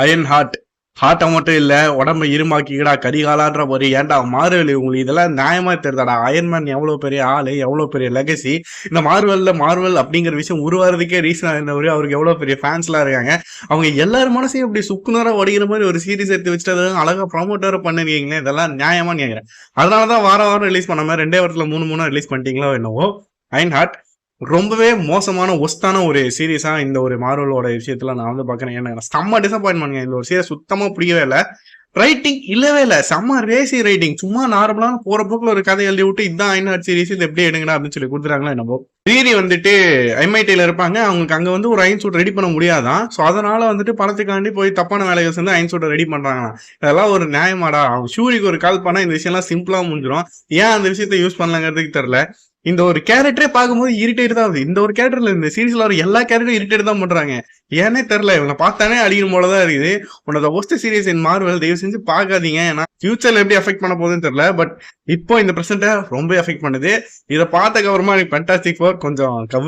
Iron ஹார்ட்டை மட்டும் இல்ல உடம்ப இருமாக்கிடா கரிகாலான்ற மாதிரி. ஏன்டா மார்வெல் உங்களுக்கு இதெல்லாம் நியாயமா தெரியுதாடா? அயன்மேன் எவ்வளவு பெரிய ஆளு, எவ்வளவு பெரிய லெகசி. இந்த மார்வெல் அப்படிங்கிற விஷயம் உருவாறதுக்கே ரீசன் இருந்தவரு, அவருக்கு எவ்வளவு பெரிய ஃபேன்ஸ் எல்லாம் இருக்காங்க. அவங்க எல்லாரும் மனசையும் இப்படி சுக்குநூறா உடைக்கிற மாதிரி ஒரு சீரிஸ் எடுத்து வச்சுட்டு அதை அழகா ப்ரமோட்டர் பண்ணுவீங்களே, இதெல்லாம் நியாயமான்னு கேக்குறேன். அதனாலதான் வாரம் ரிலீஸ் பண்ணாம 2 வாரத்துல 3 ரிலீஸ் பண்ணிட்டீங்களோ என்னவோ. அயன் ஹார்ட் ரொம்பவே மோசமான ஒஸ்தான ஒரு சீரீஸா இந்த ஒரு மார்வலோட விஷயத்துல நான் வந்து பாக்குறேன். என்ன செம்ம டிசப்பாயின்மெண்ட். இந்த ஒரு சீரியஸ் சுத்தமா பிடிக்கவே இல்லை. ரைட்டிங் இல்லவே இல்லை, செம்ம ரேசி ரைட்டிங். சும்மா நார்மலான போற போக்குல ஒரு கதை எழுதி விட்டு இதான் அயன் ஹார்ட் சீரிஸ், இது எப்படி எடுங்கடா அப்படின்னு சொல்லி கொடுத்துறாங்களா என்னவோ. ரீரி வந்துட்டு MIT-ல இருப்பாங்க. அவங்களுக்கு அங்க வந்து ஒரு அயன் சூட் ரெடி பண்ண முடியாதான். சோ அதனால வந்துட்டு பணத்துக்காண்டி போய் தப்பான வேலைகள் சேர்ந்து அயன் சூட்டை ரெடி பண்றாங்க. இதெல்லாம் ஒரு நியாயமாடா? அவங்க ஷூரிக்கு ஒரு கால் பண்ணா இந்த விஷயம் எல்லாம் சிம்பிளா முடிஞ்சிடும். ஏன் அந்த விஷயத்த யூஸ் பண்ணலாங்கிறதுக்கு தெரியல. இந்த ஒரு கேரக்டரே பார்க்கும்போது இரிட்டேட் தான் ஆகுது. இந்த ஒரு கேரக்டர்ல இந்த சீரீஸ்ல வர எல்லா கேரக்டரும் இரிட்டேட் தான் பண்றாங்க. ஏன்னே தெரியல. இவங்க பார்த்தானே அடிக்கணும் போலதான் இருக்குது. உன்னோட ஒஸ்ட் சீரீஸ் இன் மார்வெல் தயவு செஞ்சு பார்க்காதீங்க. ஏன்னா ஃபியூச்சர்ல எப்படி அஃபெக்ட் பண்ண போகுதுன்னு தெரியல. பட் இப்போ இந்த பிரசன்ட ரொம்ப அஃபெக்ட் பண்ணுது. இதை பார்த்ததுக்கு அப்புறமா எனக்கு ஃபேண்டாஸ்டிக் ஃபோர் கொஞ்சம்